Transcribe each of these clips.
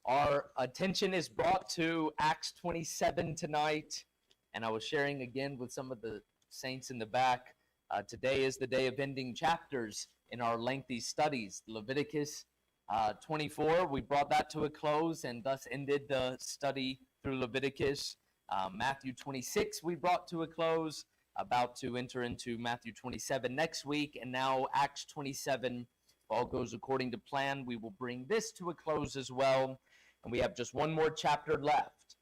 Our attention is brought to Acts 27 tonight, and I was sharing again with some of the saints in the back. Today is the day of ending chapters in our lengthy studies. Leviticus 24, we brought that to a close and thus ended the study through Leviticus. Matthew 26, we brought to a close, about to enter into Matthew 27 next week, and now Acts 27. If all goes according to plan, we will bring this to a close as well. And we have just one more chapter left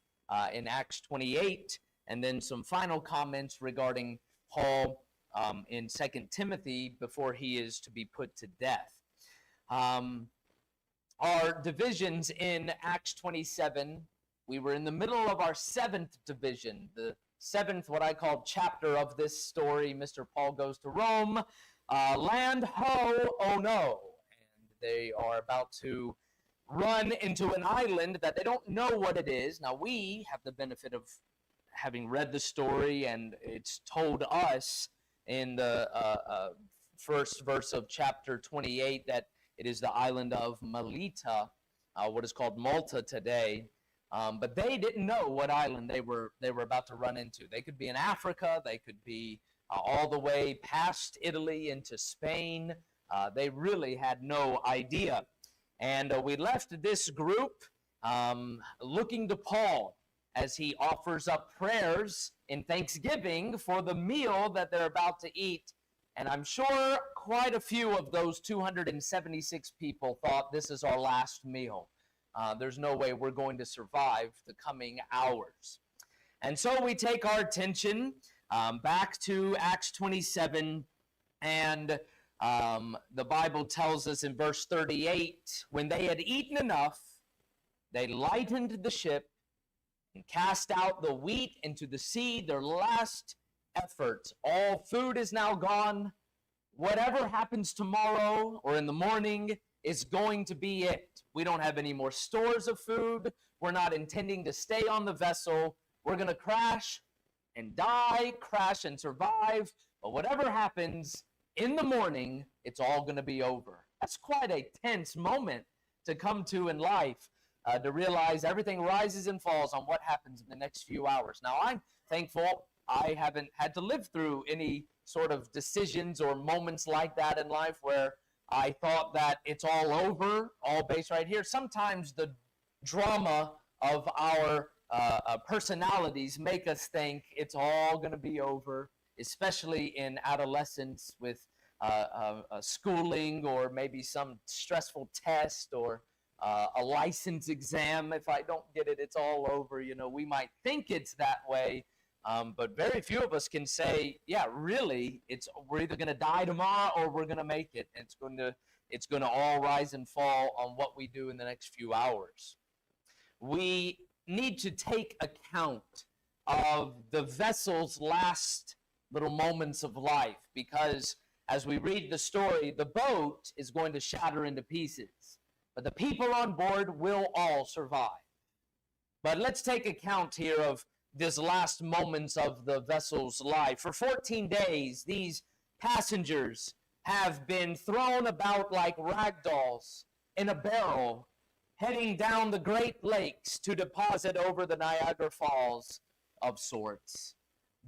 in Acts 28, and then some final comments regarding Paul in 2 Timothy before he is to be put to death. Our divisions in Acts 27, we were in the middle of our seventh division, the seventh, what I call chapter of this story. Mr. Paul goes to Rome, land ho, oh no. And they are about to run into an island that they don't know what it is. Now, we have the benefit of having read the story, and it's told us in the first verse of chapter 28 that it is the island of Melita, what is called Malta today. But they didn't know what island they were about to run into. They could be in Africa. They could be all the way past Italy into Spain. They really had no idea. And we left this group looking to Paul as he offers up prayers in thanksgiving for the meal that they're about to eat. And I'm sure quite a few of those 276 people thought this is our last meal. There's no way we're going to survive the coming hours. And so we take our attention back to Acts 27, and the Bible tells us in verse 38, when they had eaten enough, they lightened the ship and cast out the wheat into the sea, their last effort. All food is now gone. Whatever happens tomorrow or in the morning is going to be it. We don't have any more stores of food. We're not intending to stay on the vessel. We're going to crash and die, crash and survive. But whatever happens in the morning, it's all going to be over. That's quite a tense moment to come to in life, to realize everything rises and falls on what happens in the next few hours. Now, I'm thankful I haven't had to live through any sort of decisions or moments like that in life where I thought that it's all over, all based right here. Sometimes the drama of our personalities make us think it's all going to be over, especially in adolescence with schooling or maybe some stressful test or a license exam. If I don't get it, it's all over. You know, we might think it's that way. But very few of us can say, yeah, really, we're either going to die tomorrow or we're going to make it. And it's going to all rise and fall on what we do in the next few hours. We need to take account of the vessel's last little moments of life, because as we read the story, the boat is going to shatter into pieces, but the people on board will all survive. But let's take account here of these last moments of the vessel's life. For 14 days, these passengers have been thrown about like rag dolls in a barrel, heading down the Great Lakes to deposit over the Niagara Falls of sorts.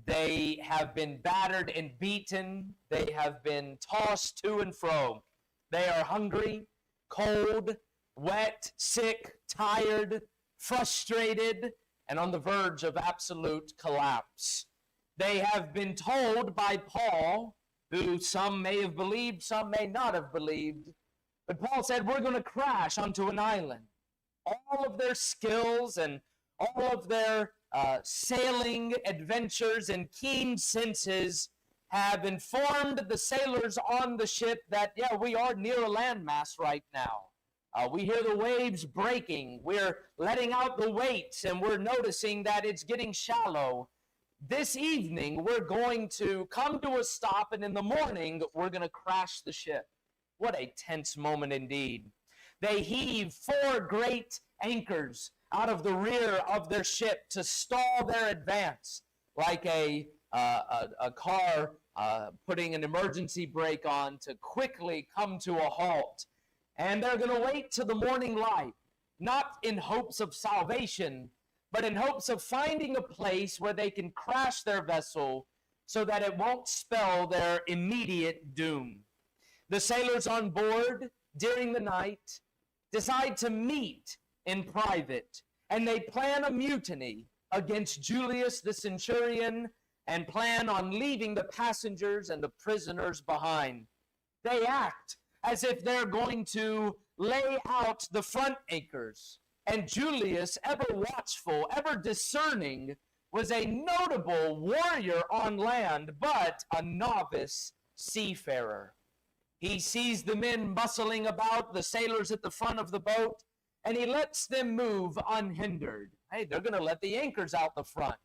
They have been battered and beaten. They have been tossed to and fro. They are hungry, cold, wet, sick, tired, frustrated, and on the verge of absolute collapse. They have been told by Paul, who some may have believed, some may not have believed, but Paul said, we're going to crash onto an island. All of their skills and all of their sailing adventures and keen senses have informed the sailors on the ship that, yeah, we are near a landmass right now. We hear the waves breaking. We're letting out the weights, and we're noticing that it's getting shallow. This evening, we're going to come to a stop, and in the morning, we're going to crash the ship. What a tense moment indeed. They heave 4 great anchors out of the rear of their ship to stall their advance, like a car putting an emergency brake on to quickly come to a halt. And they're going to wait till the morning light. not in hopes of salvation, but in hopes of finding a place where they can crash their vessel so that it won't spell their immediate doom. The sailors on board during the night decide to meet in private, and they plan a mutiny against Julius the centurion and plan on leaving the passengers and the prisoners behind. They act as if they're going to lay out the front anchors. And Julius, ever watchful, ever discerning, was a notable warrior on land, but a novice seafarer. He sees the men bustling about, the sailors at the front of the boat, and he lets them move unhindered. Hey, they're going to let the anchors out the front.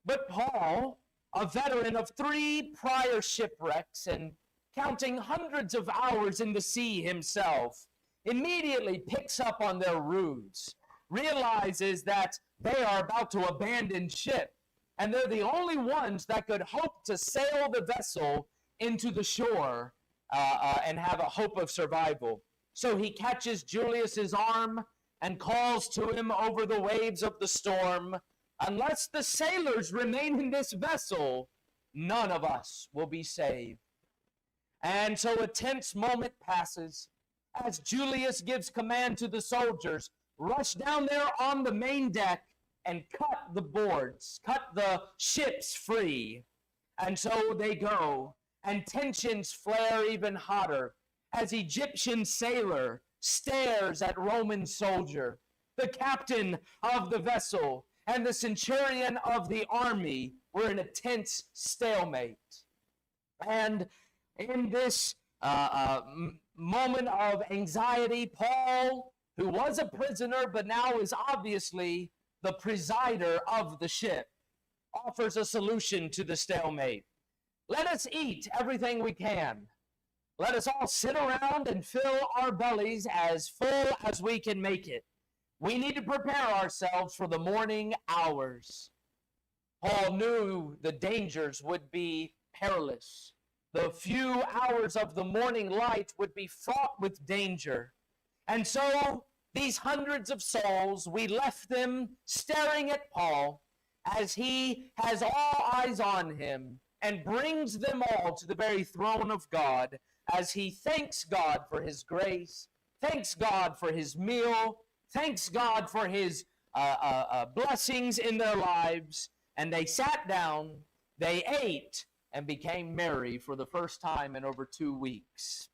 But Paul, a veteran of 3 prior shipwrecks and counting hundreds of hours in the sea himself, immediately picks up on their ruse, realizes that they are about to abandon ship, and they're the only ones that could hope to sail the vessel into the shore and have a hope of survival. So he catches Julius's arm and calls to him over the waves of the storm, "Unless the sailors remain in this vessel, none of us will be saved." And so a tense moment passes as Julius gives command to the soldiers, "Rush down there on the main deck and cut the boards, cut the ships free." And so they go, and tensions flare even hotter as Egyptian sailor stares at Roman soldier. The captain of the vessel and the centurion of the army were in a tense stalemate. And in this moment of anxiety, Paul, who was a prisoner but now is obviously the presider of the ship, offers a solution to the stalemate. "Let us eat everything we can. Let us all sit around and fill our bellies as full as we can make it. We need to prepare ourselves for the morning hours." Paul knew the dangers would be perilous. The few hours of the morning light would be fraught with danger. And so these hundreds of souls, we left them staring at Paul as he has all eyes on him and brings them all to the very throne of God as he thanks God for his grace, thanks God for his meal, thanks God for his blessings in their lives. And they sat down, they ate, and became merry for the first time in over 2 weeks.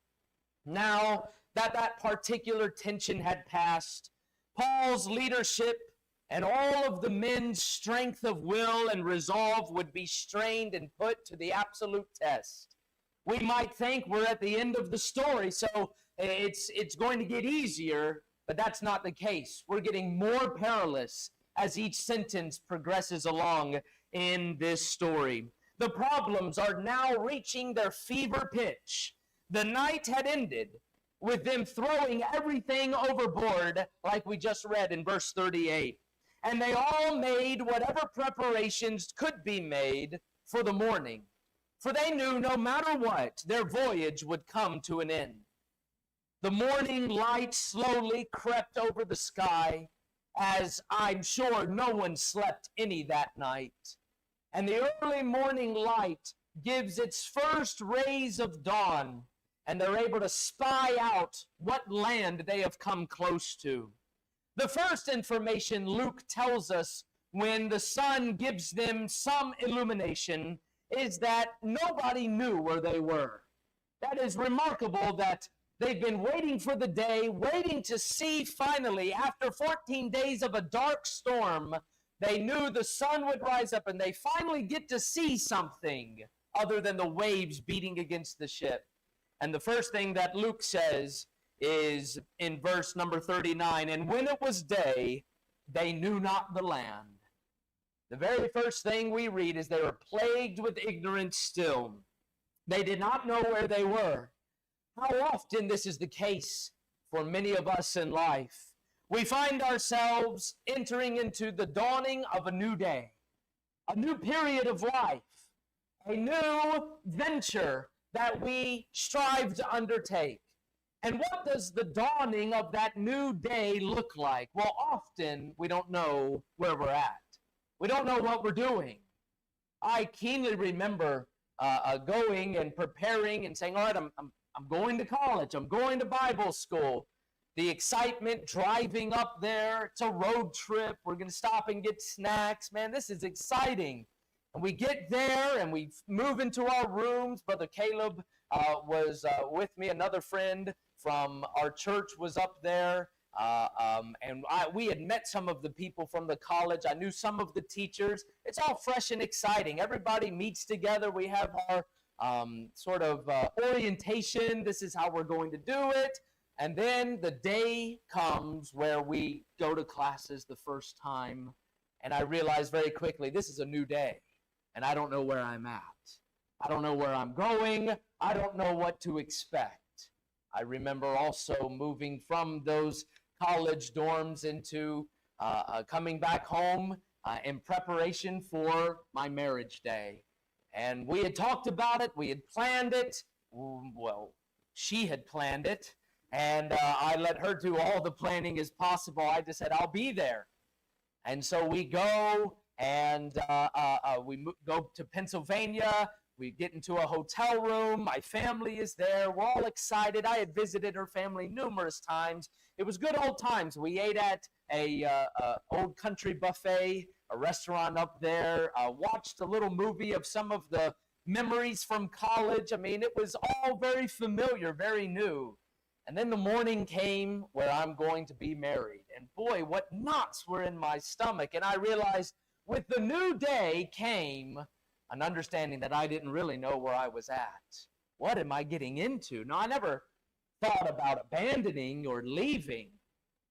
Now that particular tension had passed, Paul's leadership and all of the men's strength of will and resolve would be strained and put to the absolute test. We might think we're at the end of the story, so it's going to get easier, but that's not the case. We're getting more perilous as each sentence progresses along in this story. The problems are now reaching their fever pitch. The night had ended with them throwing everything overboard, like we just read in verse 38. And they all made whatever preparations could be made for the morning. For they knew no matter what, their voyage would come to an end. The morning light slowly crept over the sky, as I'm sure no one slept any that night. And the early morning light gives its first rays of dawn, and they're able to spy out what land they have come close to. The first information Luke tells us when the sun gives them some illumination is that nobody knew where they were. That is remarkable that they've been waiting for the day, waiting to see finally, after 14 days of a dark storm, they knew the sun would rise up and they finally get to see something other than the waves beating against the ship. And the first thing that Luke says is in verse number 39, "And when it was day, they knew not the land." The very first thing we read is they were plagued with ignorance still. They did not know where they were. How often this is the case for many of us in life. We find ourselves entering into the dawning of a new day, a new period of life, a new venture that we strive to undertake. And what does the dawning of that new day look like? Well, often we don't know where we're at. We don't know what we're doing. I keenly remember going and preparing and saying, all right, I'm going to college. I'm going to Bible school. The excitement driving up there. It's a road trip. We're going to stop and get snacks. Man, this is exciting. And we get there and we move into our rooms. Brother Caleb was with me. Another friend from our church was up there. We had met some of the people from the college. I knew some of the teachers. It's all fresh and exciting. Everybody meets together. We have our orientation. This is how we're going to do it. And then the day comes where we go to classes the first time. And I realized very quickly, this is a new day. And I don't know where I'm at. I don't know where I'm going. I don't know what to expect. I remember also moving from those college dorms into coming back home in preparation for my marriage day. And we had talked about it. We had planned it. Well, she had planned it. And I let her do all the planning as possible. I just said, I'll be there. And so we go and go to Pennsylvania. We get into a hotel room. My family is there. We're all excited. I had visited her family numerous times. It was good old times. We ate at a old country buffet, a restaurant up there. Watched a little movie of some of the memories from college. I mean, it was all very familiar, very new. And then the morning came where I'm going to be married. And boy, what knots were in my stomach. And I realized with the new day came an understanding that I didn't really know where I was at. What am I getting into? Now, I never thought about abandoning or leaving,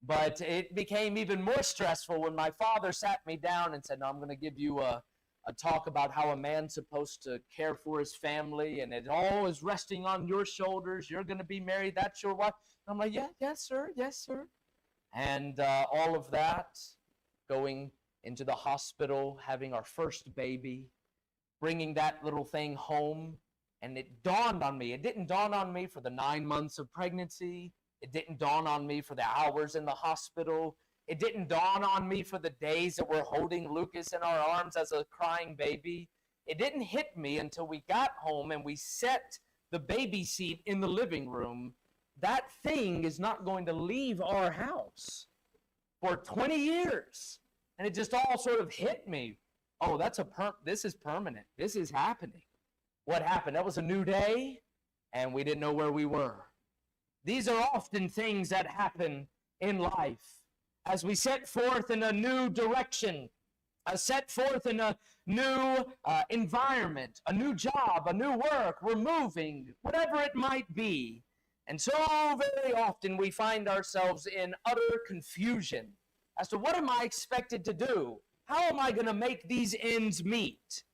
but it became even more stressful when my father sat me down and said, no, I'm going to give you a talk about how a man's supposed to care for his family, and it all is resting on your shoulders. You're going to be married. That's your wife. And I'm like, yes, sir. Yes, sir. And all of that, going into the hospital, having our first baby, bringing that little thing home, and it dawned on me. It didn't dawn on me for the 9 months of pregnancy. It didn't dawn on me for the hours in the hospital. It didn't dawn on me for the days that we're holding Lucas in our arms as a crying baby. It didn't hit me until we got home and we set the baby seat in the living room. That thing is not going to leave our house for 20 years. And it just all sort of hit me. Oh, this is permanent. This is happening. What happened? That was a new day, and we didn't know where we were. These are often things that happen in life. As we set forth in a new direction, set forth in a new environment, a new job, a new work, we're moving, whatever it might be. And so very often we find ourselves in utter confusion as to what am I expected to do? How am I going to make these ends meet?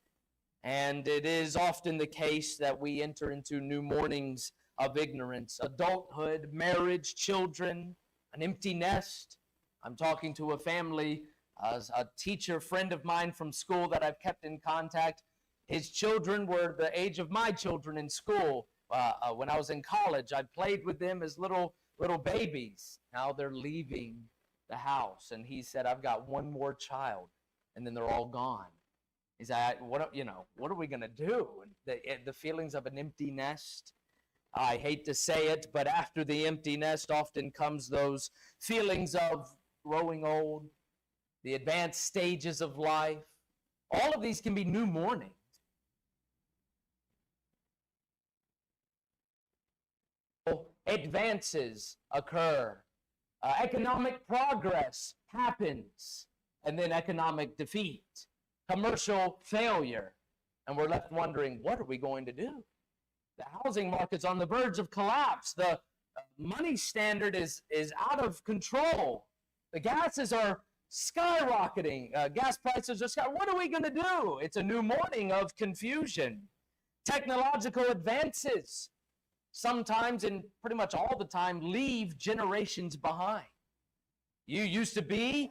And it is often the case that we enter into new mornings of ignorance, adulthood, marriage, children, an empty nest. I'm talking to a family, a teacher friend of mine from school that I've kept in contact. His children were the age of my children in school. When I was in college, I played with them as little babies. Now they're leaving the house, and he said, I've got one more child, and then they're all gone. He said, what are we going to do? The feelings of an empty nest. I hate to say it, but after the empty nest often comes those feelings of growing old, the advanced stages of life. All of these can be new mornings. Advances occur. Economic progress happens, and then economic defeat, commercial failure, and we're left wondering, what are we going to do? The housing market's on the verge of collapse. The money standard is out of control. The gases are skyrocketing. Gas prices are skyrocketing. What are we going to do? It's a new morning of confusion. Technological advances, sometimes and pretty much all the time, leave generations behind. You used to be,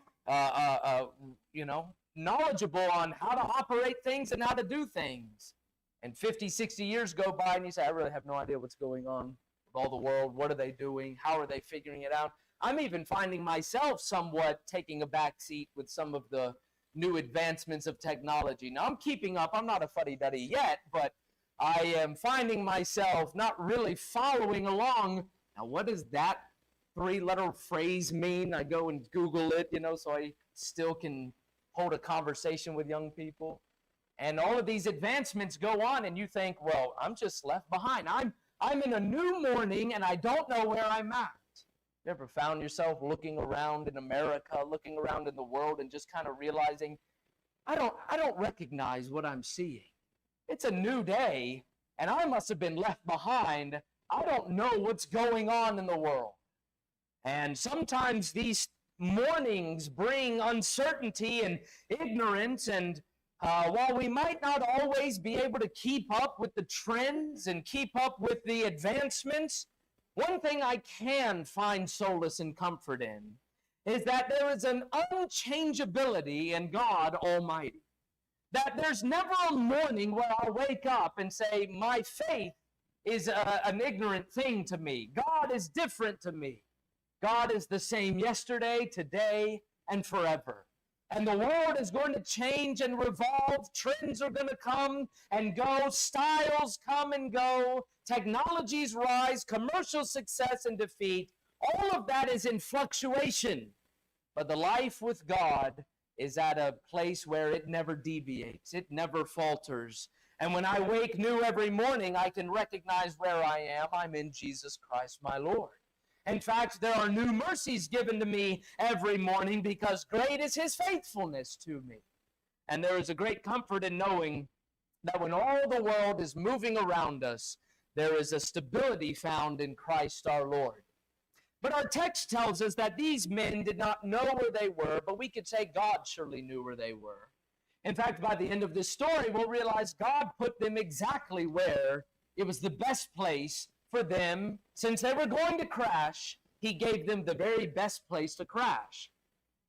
knowledgeable on how to operate things and how to do things. And 50, 60 years go by and you say, I really have no idea what's going on of all the world. What are they doing? How are they figuring it out? I'm even finding myself somewhat taking a back seat with some of the new advancements of technology. Now, I'm keeping up. I'm not a fuddy-duddy yet, but I am finding myself not really following along. Now, what does that three-letter phrase mean? I go and Google it, so I still can hold a conversation with young people. And all of these advancements go on, and you think, well, I'm just left behind. I'm in a new morning, and I don't know where I'm at. You ever found yourself looking around in America, looking around in the world, and just kind of realizing, I don't recognize what I'm seeing. It's a new day, and I must have been left behind. I don't know what's going on in the world. And sometimes these mornings bring uncertainty and ignorance, and while we might not always be able to keep up with the trends and keep up with the advancements, one thing I can find solace and comfort in is that there is an unchangeability in God Almighty. That there's never a morning where I'll wake up and say, my faith is an ignorant thing to me. God is different to me. God is the same yesterday, today, and forever. And the world is going to change and revolve. Trends are going to come and go. Styles come and go. Technologies rise. Commercial success and defeat. All of that is in fluctuation. But the life with God is at a place where it never deviates. It never falters. And when I wake new every morning, I can recognize where I am. I'm in Jesus Christ, my Lord. In fact, there are new mercies given to me every morning because great is his faithfulness to me. And there is a great comfort in knowing that when all the world is moving around us, there is a stability found in Christ our Lord. But our text tells us that these men did not know where they were, but we could say God surely knew where they were. In fact, by the end of this story, we'll realize God put them exactly where it was the best place for them. Since they were going to crash, he gave them the very best place to crash.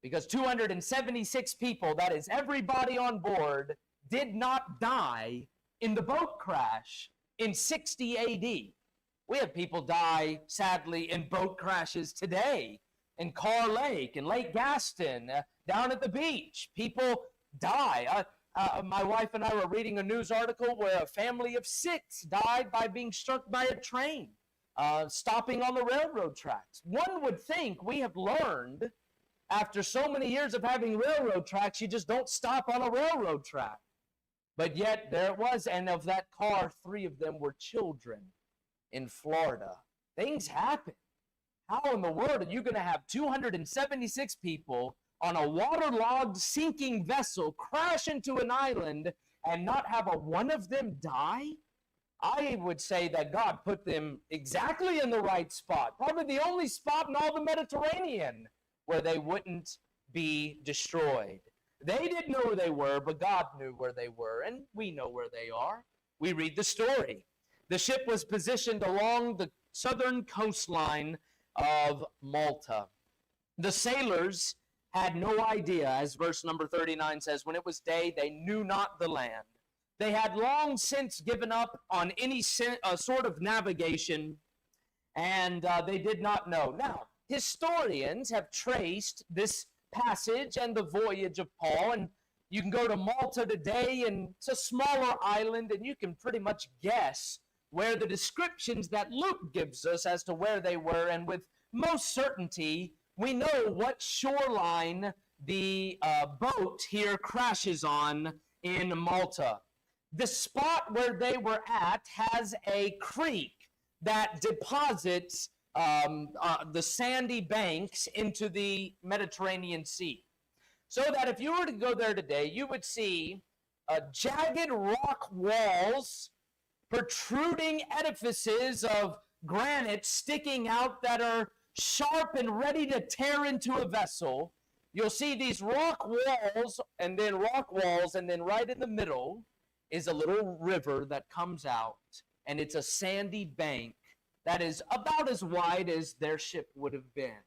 Because 276 people, that is everybody on board, did not die in the boat crash in 60 AD. We have people die, sadly, in boat crashes today, in Carr Lake, in Lake Gaston, down at the beach. People die. My wife and I were reading a news article where a family of 6 died by being struck by a train, stopping on the railroad tracks. One would think we have learned, after so many years of having railroad tracks, you just don't stop on a railroad track. But yet there it was, and of that car, 3 of them were children in Florida. Things happen. How in the world are you going to have 276 people on a waterlogged, sinking vessel crash into an island and not have one of them die? I would say that God put them exactly in the right spot, probably the only spot in all the Mediterranean where they wouldn't be destroyed. They didn't know where they were, but God knew where they were, and we know where they are. We read the story. The ship was positioned along the southern coastline of Malta. The sailors had no idea, as verse number 39 says, when it was day, they knew not the land. They had long since given up on any sort of navigation, and they did not know. Now, historians have traced this passage and the voyage of Paul, and you can go to Malta today, and it's a smaller island, and you can pretty much guess where the descriptions that Luke gives us as to where they were, and with most certainty, we know what shoreline the boat here crashes on in Malta. The spot where they were at has a creek that deposits the sandy banks into the Mediterranean Sea. So that if you were to go there today, you would see jagged rock walls, protruding edifices of granite sticking out that are sharp and ready to tear into a vessel. You'll see these rock walls, and then right in the middle is a little river that comes out, and it's a sandy bank that is about as wide as their ship would have been.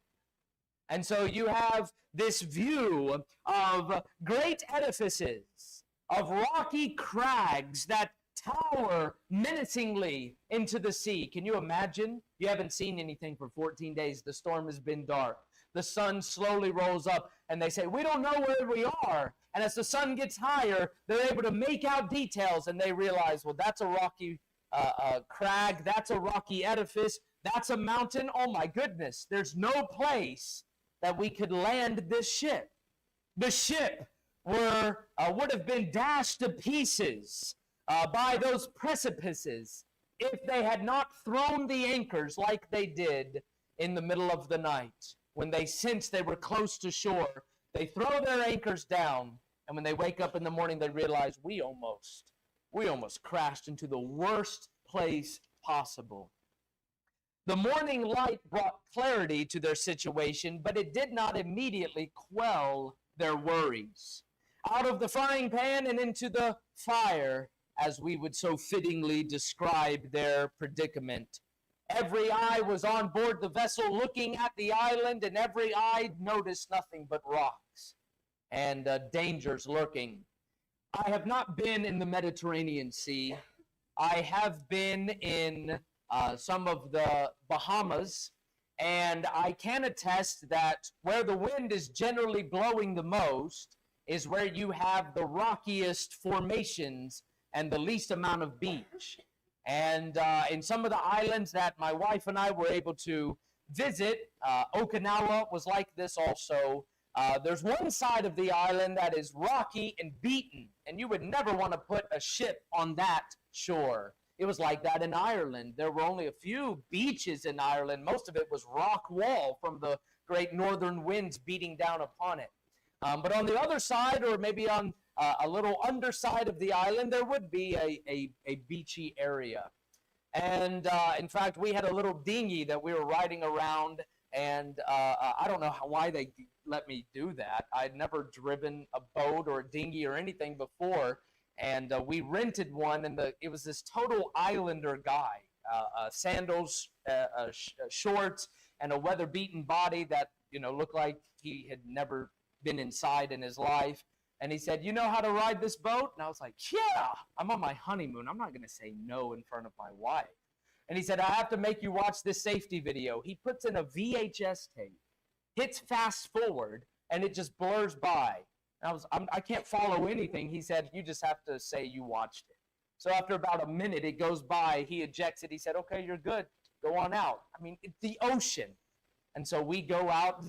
And so you have this view of great edifices, of rocky crags that tower menacingly into the sea. Can you imagine? You haven't seen anything for 14 days. The storm has been dark. The sun slowly rolls up, and they say, we don't know where we are. And as the sun gets higher, they're able to make out details, and they realize, well, that's a rocky crag, that's a rocky edifice, that's a mountain. Oh my goodness, there's no place that we could land this ship. The ship would have been dashed to pieces by those precipices if they had not thrown the anchors like they did in the middle of the night. When they sensed they were close to shore, they throw their anchors down, and when they wake up in the morning, they realize we almost crashed into the worst place possible. The morning light brought clarity to their situation, but it did not immediately quell their worries. Out of the frying pan and into the fire, as we would so fittingly describe their predicament. Every eye was on board the vessel looking at the island, and every eye noticed nothing but rocks and dangers lurking. I have not been in the Mediterranean Sea. I have been in some of the Bahamas, and I can attest that where the wind is generally blowing the most is where you have the rockiest formations and the least amount of beach. And in some of the islands that my wife and I were able to visit, Okinawa was like this also. There's one side of the island that is rocky and beaten, and you would never want to put a ship on that shore. It was like that in Ireland. There were only a few beaches in Ireland. Most of it was rock wall from the great northern winds beating down upon it. But on the other side, or maybe on a little underside of the island, there would be a beachy area. And in fact, we had a little dinghy that we were riding around, and I don't know why they let me do that. I'd never driven a boat or a dinghy or anything before, and we rented one, and it was this total islander guy, sandals, shorts, and a weather-beaten body that looked like he had never been inside in his life. And he said, you know how to ride this boat? And I was like, yeah, I'm on my honeymoon. I'm not going to say no in front of my wife. And he said, I have to make you watch this safety video. He puts in a VHS tape, hits fast forward, and it just blurs by. And I can't follow anything. He said, you just have to say you watched it. So after about a minute, it goes by. He ejects it. He said, okay, you're good. Go on out. I mean, it's the ocean. And so we go out,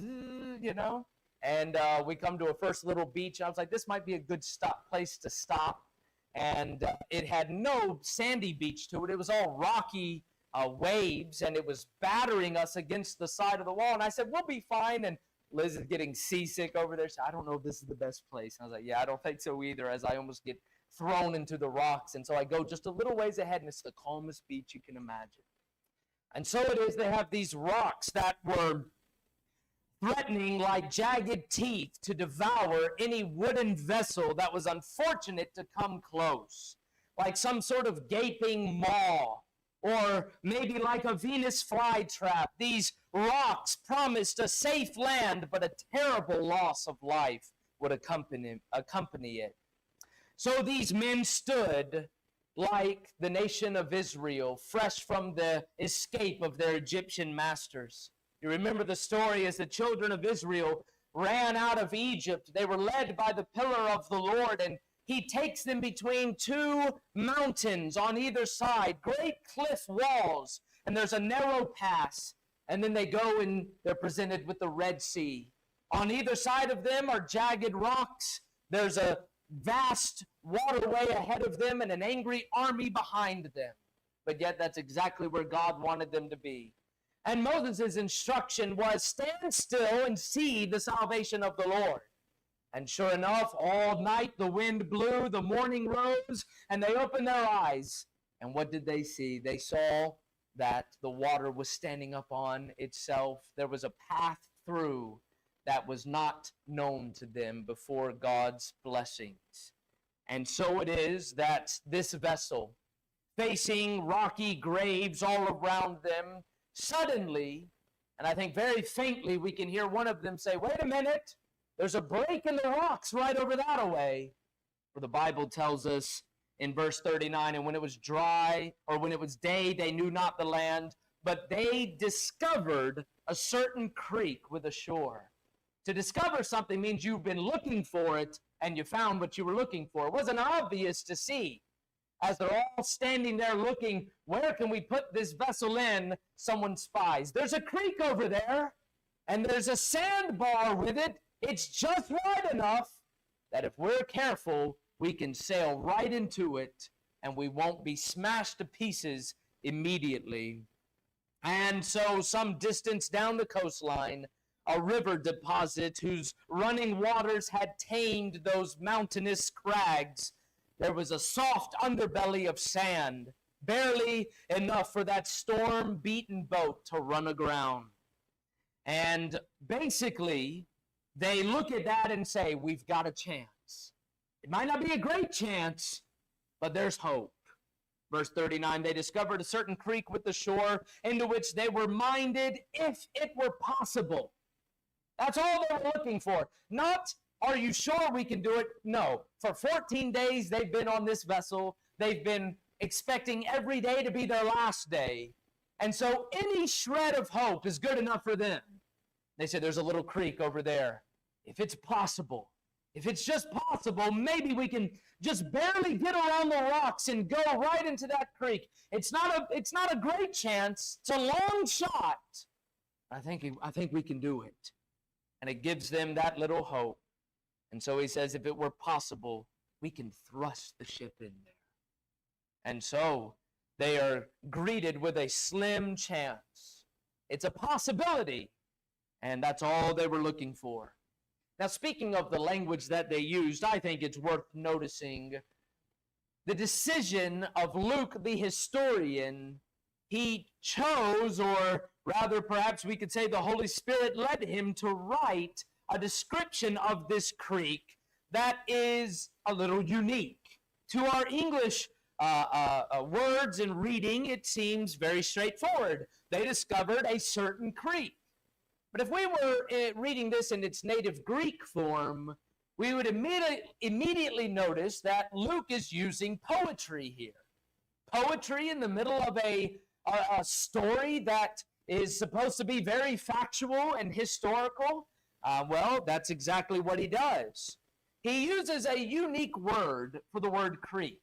and we come to a first little beach. I was like, this might be a good place to stop. And it had no sandy beach to it. It was all rocky waves, and it was battering us against the side of the wall. And I said, we'll be fine. And Liz is getting seasick over there. She said, I don't know if this is the best place. And I was like, yeah, I don't think so either, as I almost get thrown into the rocks. And so I go just a little ways ahead, and it's the calmest beach you can imagine. And so it is, they have these rocks that were threatening like jagged teeth to devour any wooden vessel that was unfortunate to come close, like some sort of gaping maw, or maybe like a Venus flytrap. These rocks promised a safe land, but a terrible loss of life would accompany it. So these men stood like the nation of Israel, fresh from the escape of their Egyptian masters. You remember the story as the children of Israel ran out of Egypt. They were led by the pillar of the Lord, and he takes them between two mountains on either side, great cliff walls, and there's a narrow pass. And then they go and they're presented with the Red Sea. On either side of them are jagged rocks. There's a vast waterway ahead of them and an angry army behind them. But yet that's exactly where God wanted them to be. And Moses' instruction was, stand still and see the salvation of the Lord. And sure enough, all night the wind blew, the morning rose, and they opened their eyes. And what did they see? They saw that the water was standing up on itself. There was a path through that was not known to them before God's blessings. And so it is that this vessel, facing rocky graves all around them, suddenly, and I think very faintly, we can hear one of them say, wait a minute, there's a break in the rocks right over that away. For the Bible tells us in verse 39. And when it was dry, or when it was day, they knew not the land, but they discovered a certain creek with a shore. To discover something means you've been looking for it, and you found what you were looking for. It wasn't obvious to see. As they're all standing there looking, where can we put this vessel in? Someone spies. There's a creek over there, and there's a sandbar with it. It's just wide enough that if we're careful, we can sail right into it, and we won't be smashed to pieces immediately. And so some distance down the coastline, a river deposit whose running waters had tamed those mountainous crags, there was a soft underbelly of sand, barely enough for that storm-beaten boat to run aground. And basically, they look at that and say, we've got a chance. It might not be a great chance, but there's hope. Verse 39, they discovered a certain creek with the shore, into which they were minded, if it were possible. That's all they were looking for. Not, are you sure we can do it? No. For 14 days, they've been on this vessel. They've been expecting every day to be their last day. And so any shred of hope is good enough for them. They said, there's a little creek over there. If it's possible, if it's just possible, maybe we can just barely get around the rocks and go right into that creek. It's not a great chance. It's a long shot. I think we can do it. And it gives them that little hope. And so he says, if it were possible, we can thrust the ship in there. And so they are greeted with a slim chance. It's a possibility. And that's all they were looking for. Now, speaking of the language that they used, I think it's worth noticing the decision of Luke, the historian. He chose, or rather perhaps we could say the Holy Spirit led him to write a description of this creek that is a little unique. To our English words and reading, it seems very straightforward. They discovered a certain creek. But if we were reading this in its native Greek form, we would immediately notice that Luke is using poetry here. Poetry in the middle of a story that is supposed to be very factual and historical. Well, that's exactly what he does. He uses a unique word for the word creek.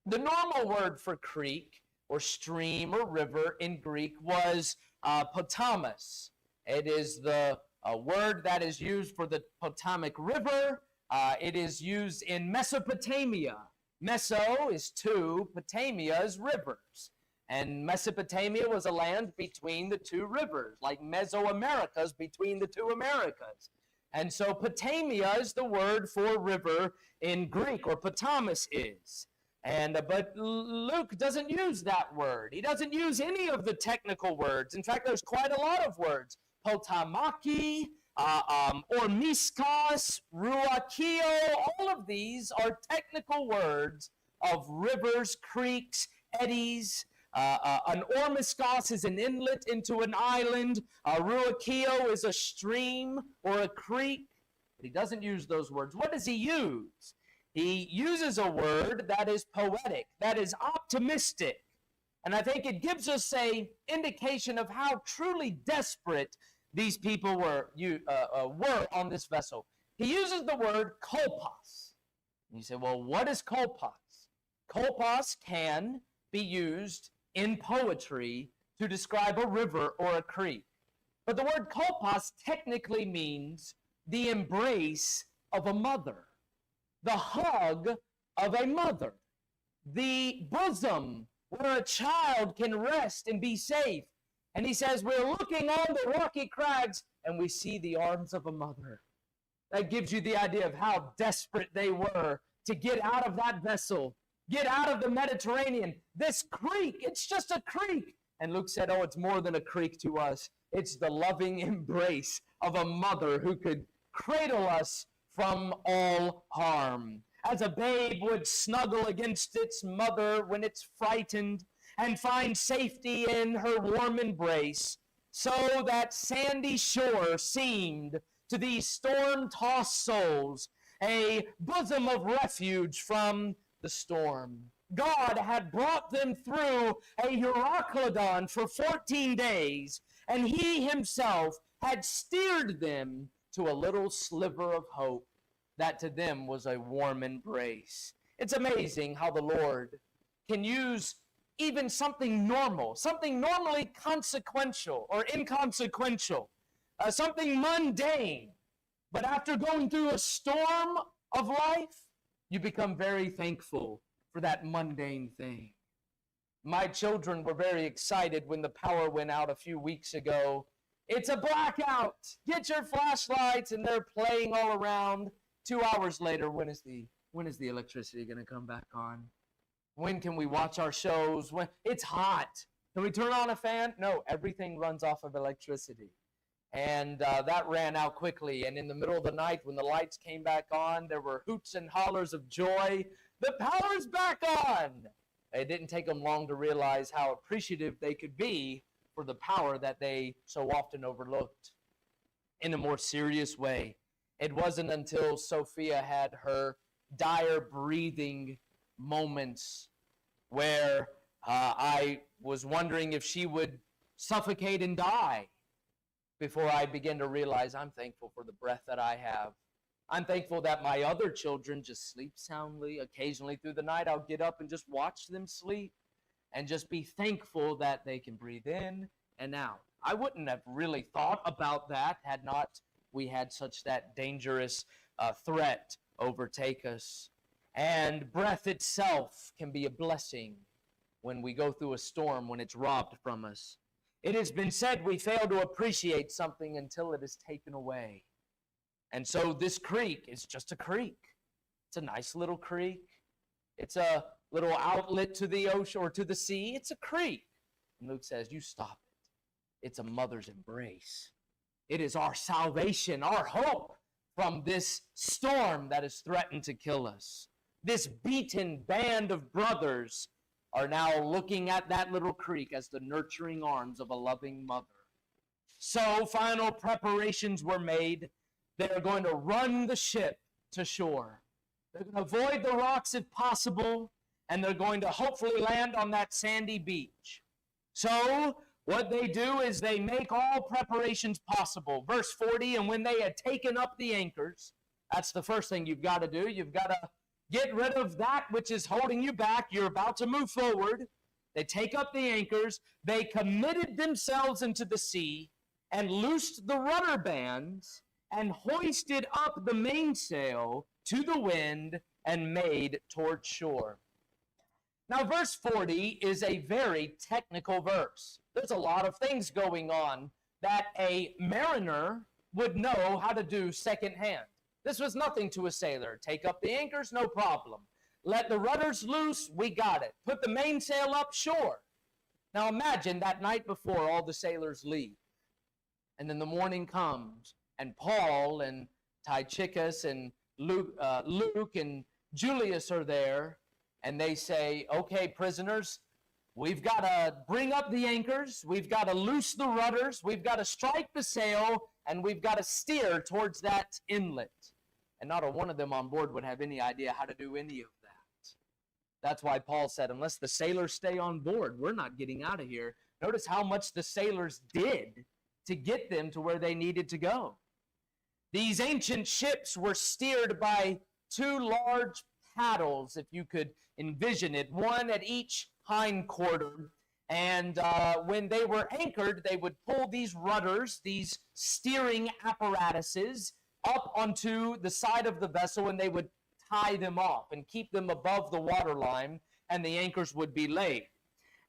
The normal word for creek, or stream, or river in Greek was potamus. It is the word that is used for the Potomac River. It is used in Mesopotamia. Meso is two, Potamia is rivers. And Mesopotamia was a land between the two rivers, like Mesoamerica's between the two Americas. And so Potamia is the word for river in Greek, or potamus is. But Luke doesn't use that word. He doesn't use any of the technical words. In fact, there's quite a lot of words. Potamaki, Ormiskas, Ruakio, all of these are technical words of rivers, creeks, eddies. An Ormiskas is an inlet into an island. Ruakio is a stream or a creek. But he doesn't use those words. What does he use? He uses a word that is poetic, that is optimistic. And I think it gives us an indication of how truly desperate these people were on this vessel. He uses the word kolpos. And you say, well, what is kolpos? Kolpos can be used in poetry to describe a river or a creek. But the word kolpos technically means the embrace of a mother, the hug of a mother, the bosom where a child can rest and be safe. And he says, we're looking on the rocky crags and we see the arms of a mother. That gives you the idea of how desperate they were to get out of that vessel, get out of the Mediterranean. This creek, it's just a creek. And Luke said, oh, it's more than a creek to us. It's the loving embrace of a mother who could cradle us from all harm. As a babe would snuggle against its mother when it's frightened and find safety in her warm embrace, so that sandy shore seemed to these storm-tossed souls a bosom of refuge from the storm. God had brought them through a Euroclydon for 14 days, and he himself had steered them to a little sliver of hope that to them was a warm embrace. It's amazing how the Lord can use even something normal, something normally consequential or inconsequential, something mundane. But after going through a storm of life, you become very thankful for that mundane thing. My children were very excited when the power went out a few weeks ago. It's a blackout. Get your flashlights, and they're playing all around. 2 hours later, when is the electricity going to come back on? When can we watch our shows? When it's hot. Can we turn on a fan? No, everything runs off of electricity. And that ran out quickly. And in the middle of the night, when the lights came back on, there were hoots and hollers of joy. The power's back on! It didn't take them long to realize how appreciative they could be for the power that they so often overlooked. In a more serious way, it wasn't until Sophia had her dire breathing moments where I was wondering if she would suffocate and die before I began to realize I'm thankful for the breath that I have. I'm thankful that my other children just sleep soundly. Occasionally through the night, I'll get up and just watch them sleep and just be thankful that they can breathe in and out. I wouldn't have really thought about that had not we had such that dangerous threat overtake us. And breath itself can be a blessing when we go through a storm, when it's robbed from us. It has been said we fail to appreciate something until it is taken away. And so this creek is just a creek. It's a nice little creek. It's a little outlet to the ocean or to the sea. It's a creek. And Luke says, you stop it. It's a mother's embrace. It is our salvation, our hope from this storm that has threatened to kill us. This beaten band of brothers are now looking at that little creek as the nurturing arms of a loving mother. So final preparations were made. They are going to run the ship to shore. They're going to avoid the rocks if possible, and they're going to hopefully land on that sandy beach. So what they do is they make all preparations possible. Verse 40, and when they had taken up the anchors, that's the first thing you've got to do. You've got to get rid of that which is holding you back. You're about to move forward. They take up the anchors. They committed themselves into the sea and loosed the rudder bands and hoisted up the mainsail to the wind and made toward shore. Now, verse 40 is a very technical verse. There's a lot of things going on that a mariner would know how to do secondhand. This was nothing to a sailor. Take up the anchors, no problem. Let the rudders loose, we got it. Put the mainsail up, sure. Now imagine that night before all the sailors leave. And then the morning comes, and Paul and Tychicus and Luke and Julius are there, and they say, okay, prisoners, we've got to bring up the anchors, we've got to loose the rudders, we've got to strike the sail, and we've got to steer towards that inlet. And not a one of them on board would have any idea how to do any of that. That's why Paul said, unless the sailors stay on board, we're not getting out of here. Notice how much the sailors did to get them to where they needed to go. These ancient ships were steered by two large paddles, if you could envision it, one at each hind quarter. And when they were anchored, they would pull these rudders, these steering apparatuses, up onto the side of the vessel, and they would tie them off and keep them above the waterline, and the anchors would be laid.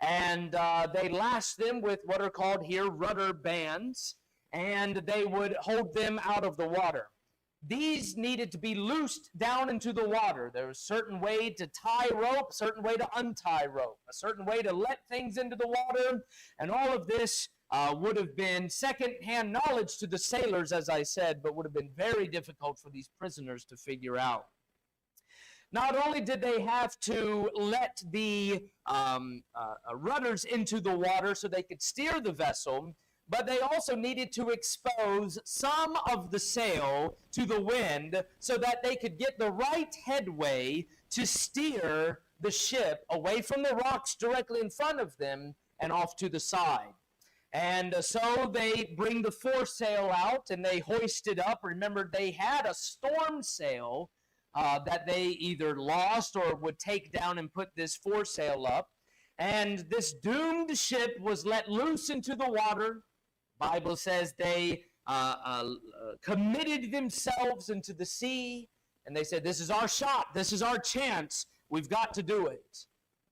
And they lashed them with what are called here rudder bands, and they would hold them out of the water. These needed to be loosed down into the water. There was a certain way to tie rope, a certain way to untie rope, a certain way to let things into the water, and all of this would have been second-hand knowledge to the sailors, as I said, but would have been very difficult for these prisoners to figure out. Not only did they have to let the rudders into the water so they could steer the vessel, but they also needed to expose some of the sail to the wind so that they could get the right headway to steer the ship away from the rocks directly in front of them and off to the side. And so they bring the foresail out and they hoist it up. Remember, they had a storm sail that they either lost or would take down and put this foresail up. And this doomed ship was let loose into the water. Bible says they committed themselves into the sea, and they said, this is our shot, this is our chance, we've got to do it.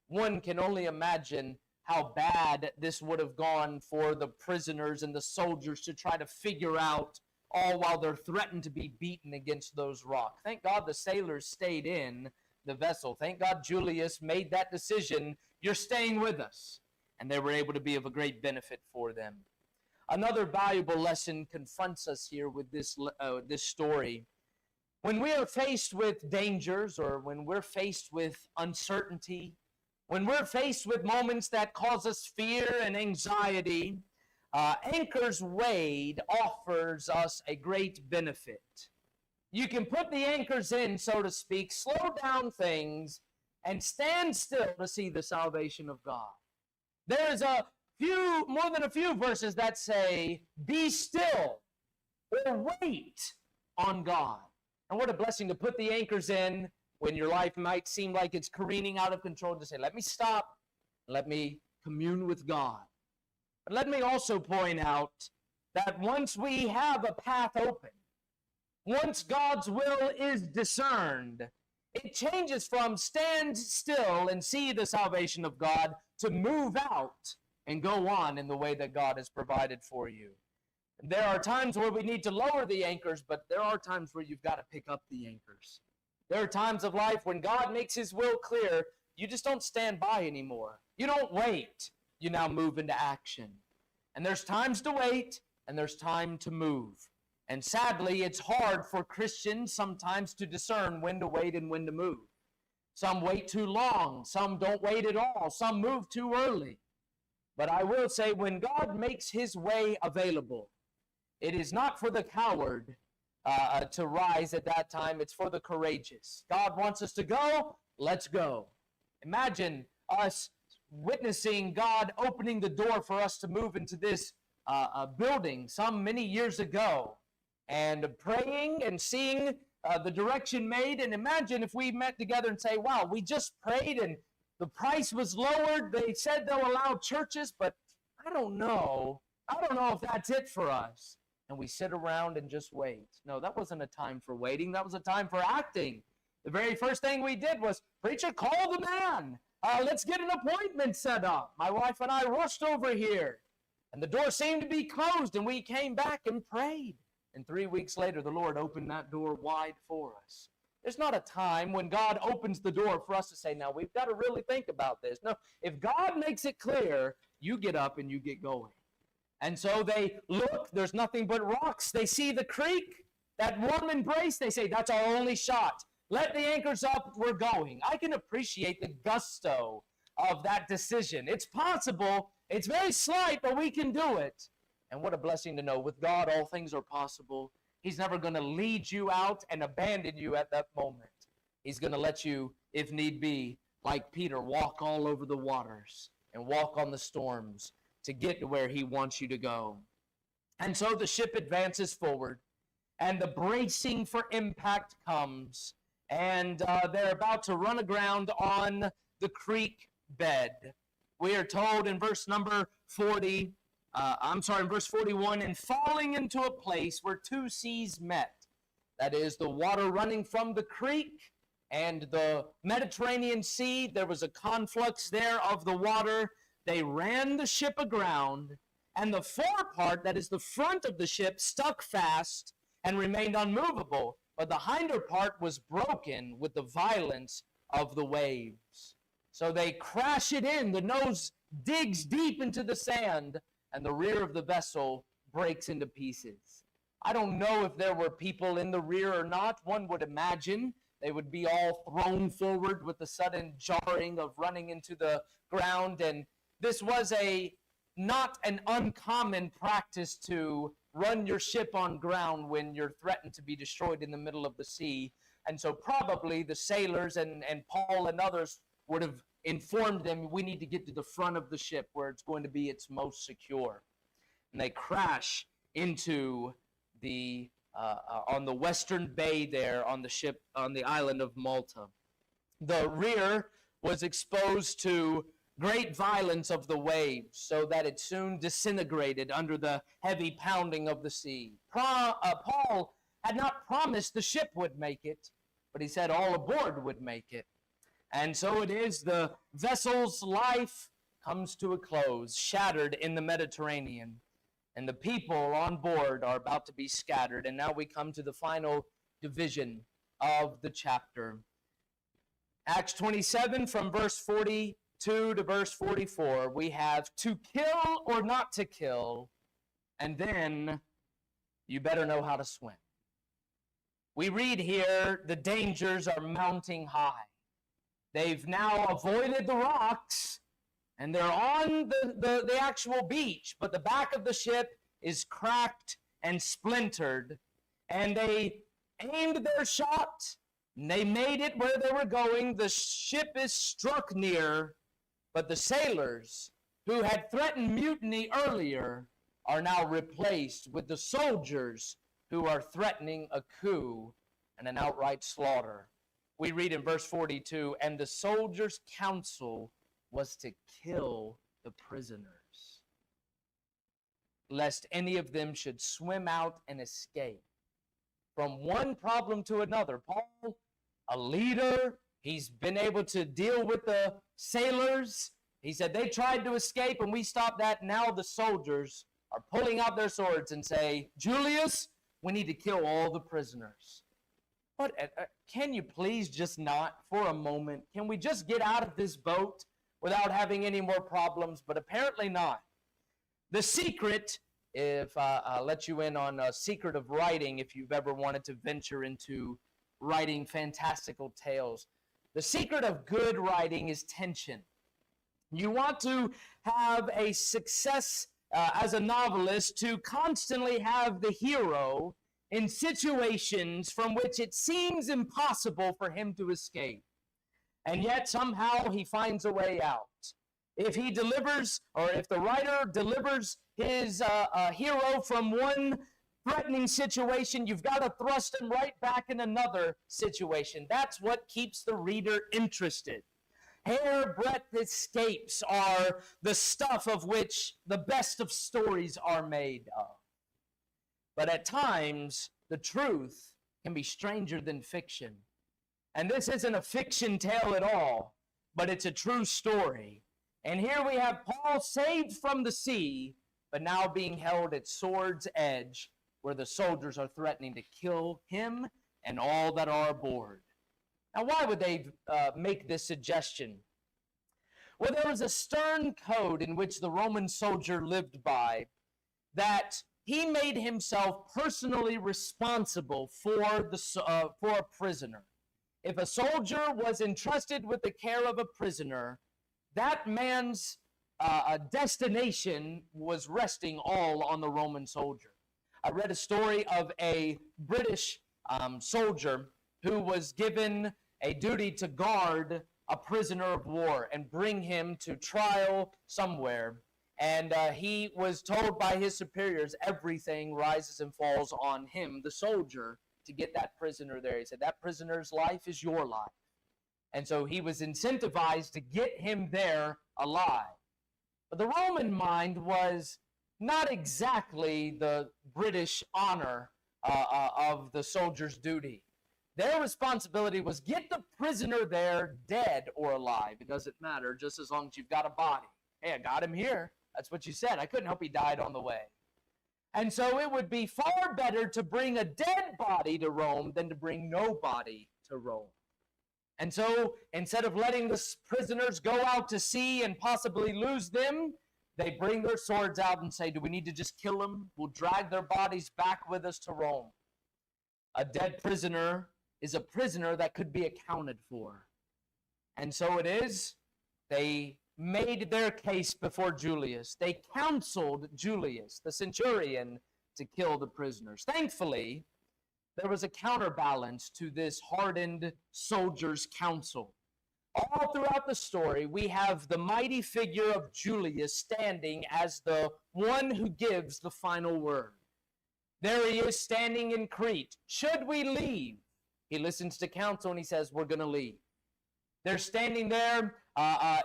One can only imagine how bad this would have gone for the prisoners and the soldiers to try to figure out, all while they're threatened to be beaten against those rocks. Thank God the sailors stayed in the vessel. Thank God Julius made that decision, you're staying with us. And they were able to be of a great benefit for them. Another valuable lesson confronts us here with this story. When we are faced with dangers, or when we're faced with uncertainty, when we're faced with moments that cause us fear and anxiety, Anchors Weighed offers us a great benefit. You can put the anchors in, so to speak, slow down things, and stand still to see the salvation of God. There's more than a few verses that say, be still or wait on God. And what a blessing to put the anchors in when your life might seem like it's careening out of control, to say, let me stop, let me commune with God. But let me also point out that once we have a path open, once God's will is discerned, it changes from stand still and see the salvation of God to move out and go on in the way that God has provided for you. And there are times where we need to lower the anchors, but there are times where you've got to pick up the anchors. There are times of life when God makes his will clear, you just don't stand by anymore. You don't wait. You now move into action. And there's times to wait, and there's time to move. And sadly, it's hard for Christians sometimes to discern when to wait and when to move. Some wait too long. Some don't wait at all. Some move too early. But I will say, when God makes his way available, it is not for the coward to rise at that time. It's for the courageous. God wants us to go. Let's go. Imagine us witnessing God opening the door for us to move into this building some many years ago, and praying and seeing the direction made. And imagine if we met together and say, wow, we just prayed and the price was lowered. They said they'll allow churches, but I don't know if that's it for us. And we sit around and just wait. No, that wasn't a time for waiting. That was a time for acting. The very first thing we did was, preacher, call the man. Let's get an appointment set up. My wife and I rushed over here, and the door seemed to be closed, and we came back and prayed. And 3 weeks later, the Lord opened that door wide for us. There's not a time when God opens the door for us to say, now, we've got to really think about this. No, if God makes it clear, you get up and you get going. And so they look, there's nothing but rocks. They see the creek, that warm embrace. They say, that's our only shot. Let the anchors up, we're going. I can appreciate the gusto of that decision. It's possible, it's very slight, but we can do it. And what a blessing to know, with God, all things are possible. He's never going to lead you out and abandon you at that moment. He's going to let you, if need be, like Peter, walk all over the waters and walk on the storms to get to where he wants you to go. And so the ship advances forward, and the bracing for impact comes, and they're about to run aground on the creek bed. We are told in verse number 41, and falling into a place where two seas met. That is, the water running from the creek and the Mediterranean Sea. There was a conflux there of the water. They ran the ship aground, and the forepart, that is the front of the ship, stuck fast and remained unmovable, but the hinder part was broken with the violence of the waves. So they crash it in. The nose digs deep into the sand, and the rear of the vessel breaks into pieces. I don't know if there were people in the rear or not. One would imagine they would be all thrown forward with the sudden jarring of running into the ground. And this was a not an uncommon practice to run your ship on ground when you're threatened to be destroyed in the middle of the sea. And so probably the sailors and Paul and others would have informed them, we need to get to the front of the ship where it's going to be its most secure. And they crash into the on the western bay there on the ship on the island of Malta. The rear was exposed to great violence of the waves, so that it soon disintegrated under the heavy pounding of the sea. Paul had not promised the ship would make it, but he said all aboard would make it. And so it is, the vessel's life comes to a close, shattered in the Mediterranean. And the people on board are about to be scattered. And now we come to the final division of the chapter. Acts 27 from verse 42 to verse 44. We have to kill or not to kill. And then you better know how to swim. We read here the dangers are mounting high. They've now avoided the rocks, and they're on the actual beach, but the back of the ship is cracked and splintered, and they aimed their shot, and they made it where they were going. The ship is struck near, but the sailors who had threatened mutiny earlier are now replaced with the soldiers who are threatening a coup and an outright slaughter. We read in verse 42, and the soldiers' counsel was to kill the prisoners, lest any of them should swim out and escape. From one problem to another. Paul, a leader, he's been able to deal with the sailors. He said they tried to escape and we stopped that. Now the soldiers are pulling out their swords and say, Julius, we need to kill all the prisoners. But can you please just not for a moment? Can we just get out of this boat without having any more problems? But apparently not. The secret, if I'll let you in on a secret of writing, if you've ever wanted to venture into writing fantastical tales. The secret of good writing is tension. You want to have a success as a novelist to constantly have the hero in situations from which it seems impossible for him to escape. And yet somehow he finds a way out. If he delivers, or if the writer delivers his hero from one threatening situation, you've got to thrust him right back in another situation. That's what keeps the reader interested. Hairbreadth escapes are the stuff of which the best of stories are made of. But at times, the truth can be stranger than fiction. And this isn't a fiction tale at all, but it's a true story. And here we have Paul saved from the sea, but now being held at sword's edge, where the soldiers are threatening to kill him and all that are aboard. Now, why would they make this suggestion? Well, there was a stern code in which the Roman soldier lived by, that he made himself personally responsible for a prisoner. If a soldier was entrusted with the care of a prisoner, that man's destination was resting all on the Roman soldier. I read a story of a British soldier who was given a duty to guard a prisoner of war and bring him to trial somewhere. And he was told by his superiors, everything rises and falls on him, the soldier, to get that prisoner there. He said, that prisoner's life is your life. And so he was incentivized to get him there alive. But the Roman mind was not exactly the British honor of the soldier's duty. Their responsibility was get the prisoner there dead or alive. It doesn't matter, just as long as you've got a body. Hey, I got him here. That's what you said. I couldn't help he died on the way. And so it would be far better to bring a dead body to Rome than to bring no body to Rome. And so instead of letting the prisoners go out to sea and possibly lose them, they bring their swords out and say, do we need to just kill them? We'll drag their bodies back with us to Rome. A dead prisoner is a prisoner that could be accounted for. And so it is, they made their case before Julius. They counseled Julius, the centurion, to kill the prisoners. Thankfully, there was a counterbalance to this hardened soldier's counsel. All throughout the story, we have the mighty figure of Julius standing as the one who gives the final word. There he is standing in Crete. Should we leave? He listens to counsel and he says, we're going to leave. They're standing there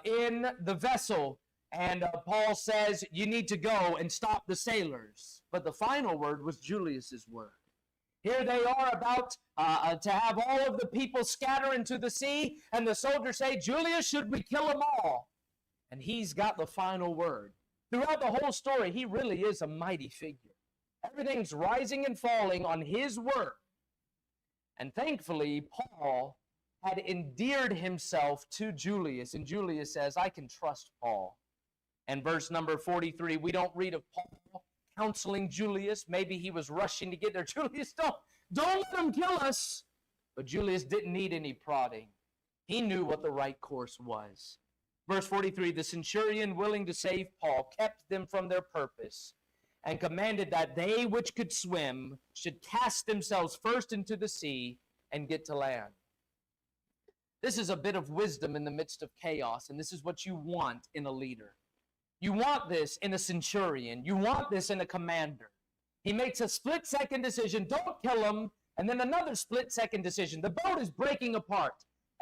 in the vessel, and Paul says, you need to go and stop the sailors. But the final word was Julius's word. Here they are about to have all of the people scatter into the sea, and the soldiers say, Julius, should we kill them all? And he's got the final word. Throughout the whole story, he really is a mighty figure. Everything's rising and falling on his word. And thankfully, Paul had endeared himself to Julius, and Julius says, I can trust Paul. And verse number 43, we don't read of Paul counseling Julius. Maybe he was rushing to get there. Julius, don't let him kill us. But Julius didn't need any prodding. He knew what the right course was. Verse 43, the centurion, willing to save Paul, kept them from their purpose and commanded that they which could swim should cast themselves first into the sea and get to land. This is a bit of wisdom in the midst of chaos, and this is what you want in a leader. You want this in a centurion. You want this in a commander. He makes a split-second decision, don't kill him, and then another split-second decision. The boat is breaking apart.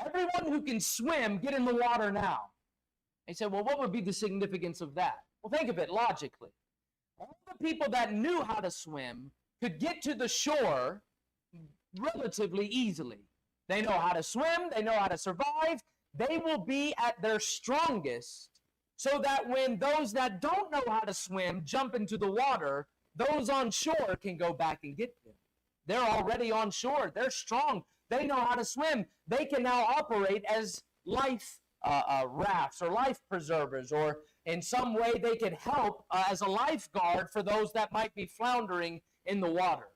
Everyone who can swim, get in the water now. He said, well, what would be the significance of that? Well, think of it logically. All the people that knew how to swim could get to the shore relatively easily. They know how to swim. They know how to survive. They will be at their strongest so that when those that don't know how to swim jump into the water, those on shore can go back and get them. They're already on shore. They're strong. They know how to swim. They can now operate as life rafts or life preservers, or in some way they could help as a lifeguard for those that might be floundering in the water.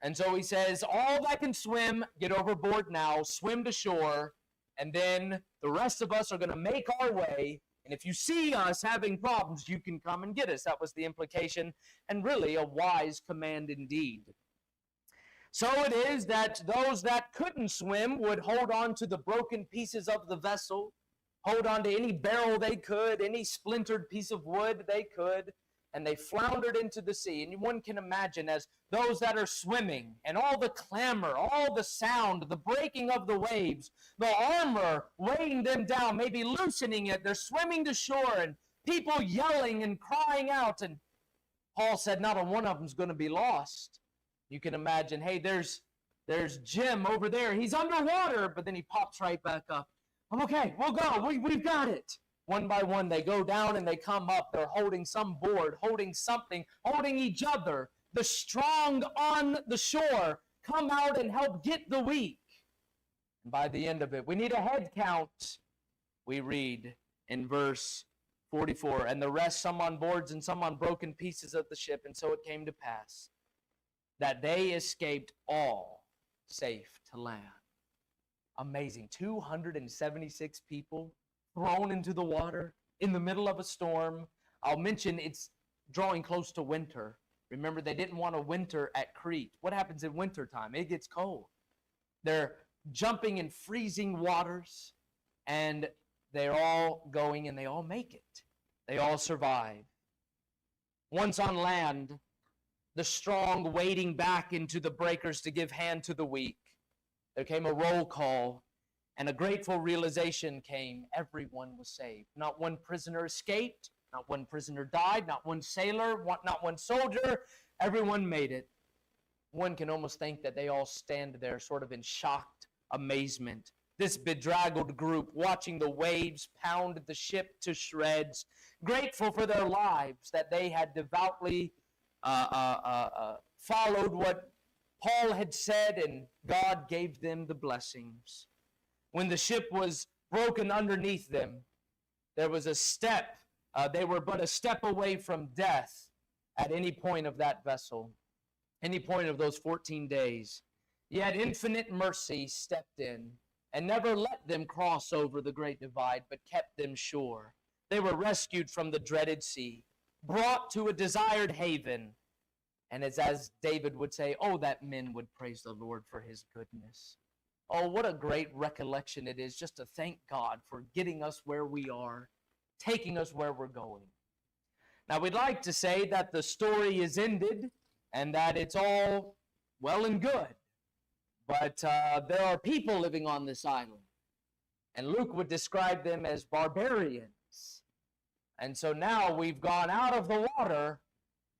And so he says, all that can swim, get overboard now, swim to shore, and then the rest of us are going to make our way. And if you see us having problems, you can come and get us. That was the implication, and really a wise command indeed. So it is that those that couldn't swim would hold on to the broken pieces of the vessel, hold on to any barrel they could, any splintered piece of wood they could, and they floundered into the sea. And one can imagine as those that are swimming and all the clamor, all the sound, the breaking of the waves, the armor weighing them down, maybe loosening it. They're swimming to shore and people yelling and crying out. And Paul said not a one of them's going to be lost. You can imagine, hey, there's Jim over there. He's underwater, but then he pops right back up. I'm okay, we'll go. We've got it. One by one, they go down and they come up. They're holding some board, holding something, holding each other. The strong on the shore come out and help get the weak. And by the end of it, we need a head count. We read in verse 44, and the rest, some on boards and some on broken pieces of the ship. And so it came to pass that they escaped all safe to land. Amazing. 276 people thrown into the water in the middle of a storm. I'll mention it's drawing close to winter. Remember, they didn't want to winter at Crete. What happens in wintertime? It gets cold. They're jumping in freezing waters, and they're all going, and they all make it. They all survive. Once on land, the strong wading back into the breakers to give hand to the weak. There came a roll call, and a grateful realization came. Everyone was saved. Not one prisoner escaped. Not one prisoner died. Not one sailor. Not one soldier. Everyone made it. One can almost think that they all stand there sort of in shocked amazement. This bedraggled group watching the waves pound the ship to shreds, grateful for their lives that they had devoutly followed what Paul had said, and God gave them the blessings. When the ship was broken underneath them, there was a step. They were but a step away from death at any point of that vessel, any point of those 14 days. Yet infinite mercy stepped in and never let them cross over the great divide, but kept them sure. They were rescued from the dreaded sea, brought to a desired haven. And it's as David would say, oh, that men would praise the Lord for his goodness. Oh, what a great recollection it is just to thank God for getting us where we are, taking us where we're going. Now, we'd like to say that the story is ended and that it's all well and good. But there are people living on this island. And Luke would describe them as barbarians. And so now we've gone out of the water.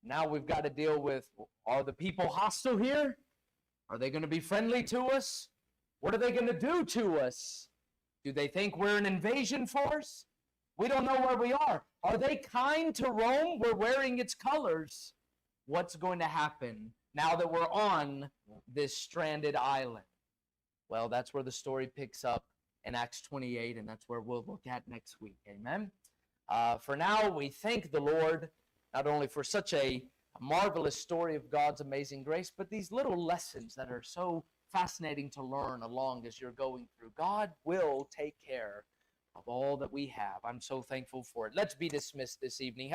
Now we've got to deal with, are the people hostile here? Are they going to be friendly to us? What are they going to do to us? Do they think we're an invasion force? We don't know where we are. Are they kind to Rome? We're wearing its colors. What's going to happen now that we're on this stranded island? Well, that's where the story picks up in Acts 28, and that's where we'll look at next week. Amen? For now, we thank the Lord not only for such a marvelous story of God's amazing grace, but these little lessons that are so fascinating to learn along as you're going through. God will take care of all that we have. I'm so thankful for it. Let's be dismissed this evening.